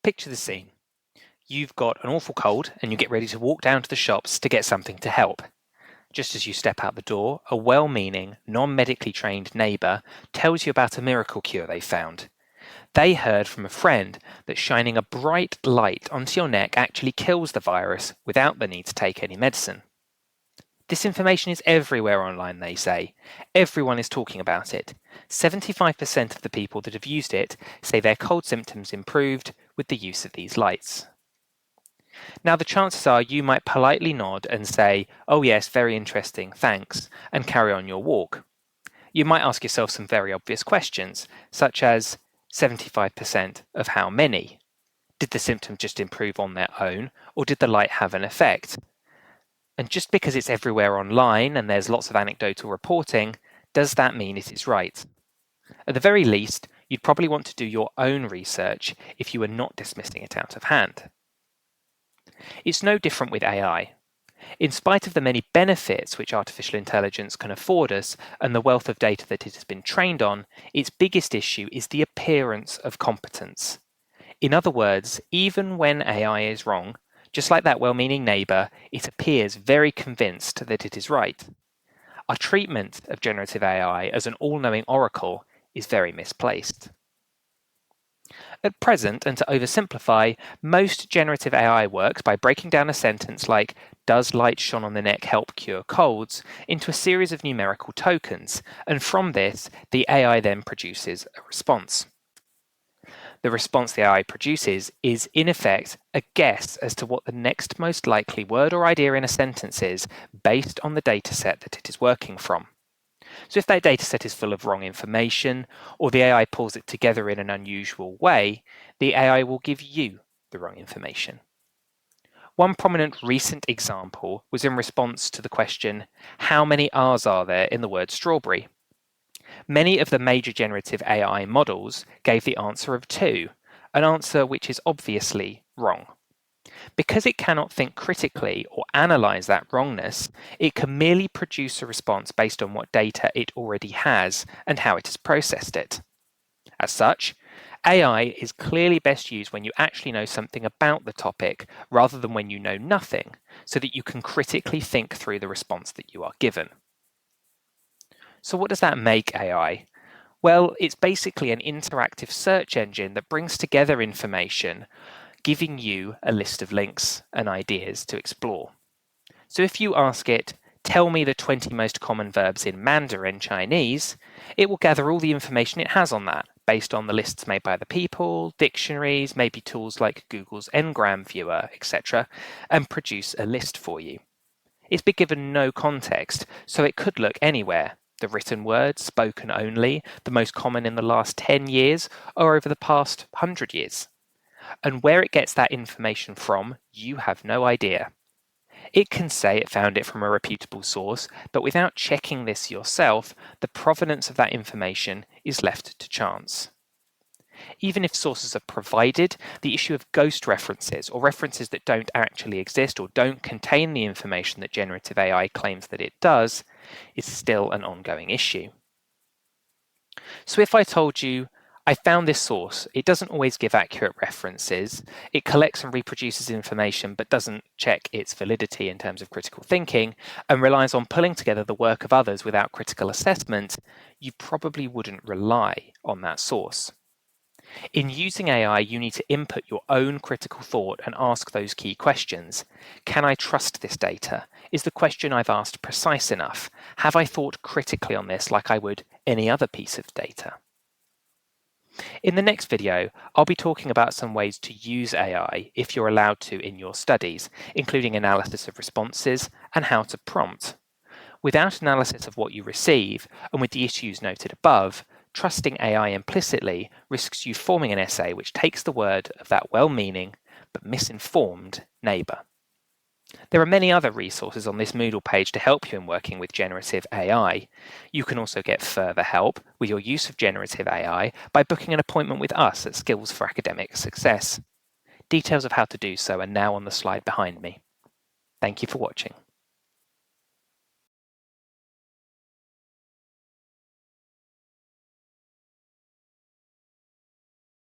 Picture the scene. You've got an awful cold and you get ready to walk down to the shops to get something to help. Just as you step out the door, a well-meaning, non-medically trained neighbour tells you about a miracle cure they found. They heard from a friend that shining a bright light onto your neck actually kills the virus without the need to take any medicine. This information is everywhere online, they say. Everyone is talking about it. 75% of the people that have used it say their cold symptoms improved with the use of these lights. Now, the chances are you might politely nod and say, "Oh yes, very interesting, thanks," and carry on your walk. You might ask yourself some very obvious questions, such as 75% of how many? Did the symptoms just improve on their own, or did the light have an effect? And just because it's everywhere online and there's lots of anecdotal reporting, does that mean it is right? At the very least, you'd probably want to do your own research if you were not dismissing it out of hand. It's no different with AI. In spite of the many benefits which artificial intelligence can afford us and the wealth of data that it has been trained on, its biggest issue is the appearance of competence. In other words, even when AI is wrong, just like that well-meaning neighbour, it appears very convinced that it is right. Our treatment of generative AI as an all-knowing oracle is very misplaced. At present, and to oversimplify, most generative AI works by breaking down a sentence like, "Does light shone on the neck help cure colds?" into a series of numerical tokens, and from this, the AI then produces a response. The response the AI produces is, in effect, a guess as to what the next most likely word or idea in a sentence is based on the dataset that it is working from. So if that dataset is full of wrong information, or the AI pulls it together in an unusual way, the AI will give you the wrong information. One prominent recent example was in response to the question, how many R's are there in the word strawberry? Many of the major generative AI models gave the answer of 2, an answer which is obviously wrong. Because it cannot think critically or analyze that wrongness, it can merely produce a response based on what data it already has and how it has processed it. As such, AI is clearly best used when you actually know something about the topic rather than when you know nothing, so that you can critically think through the response that you are given. So what does that make AI? Well, it's basically an interactive search engine that brings together information, giving you a list of links and ideas to explore. So if you ask it, "Tell me the 20 most common verbs in Mandarin Chinese," it will gather all the information it has on that, based on the lists made by other people, dictionaries, maybe tools like Google's Ngram Viewer, etc., and produce a list for you. It's been given no context, so it could look anywhere. The written words, spoken only, the most common in the last 10 years, or over the past 100 years. And where it gets that information from, you have no idea. It can say it found it from a reputable source, but without checking this yourself, the provenance of that information is left to chance. Even if sources are provided, the issue of ghost references, or references that don't actually exist or don't contain the information that generative AI claims that it does, is still an ongoing issue. So if I told you, "I found this source, it doesn't always give accurate references, it collects and reproduces information but doesn't check its validity in terms of critical thinking, and relies on pulling together the work of others without critical assessment," you probably wouldn't rely on that source. In using AI, you need to input your own critical thought and ask those key questions. Can I trust this data? Is the question I've asked precise enough? Have I thought critically on this like I would any other piece of data? In the next video, I'll be talking about some ways to use AI if you're allowed to in your studies, including analysis of responses and how to prompt. Without analysis of what you receive, and with the issues noted above, trusting AI implicitly risks you forming an essay which takes the word of that well-meaning but misinformed neighbour. There are many other resources on this Moodle page to help you in working with generative AI. You can also get further help with your use of generative AI by booking an appointment with us at Skills for Academic Success. Details of how to do so are now on the slide behind me. Thank you for watching.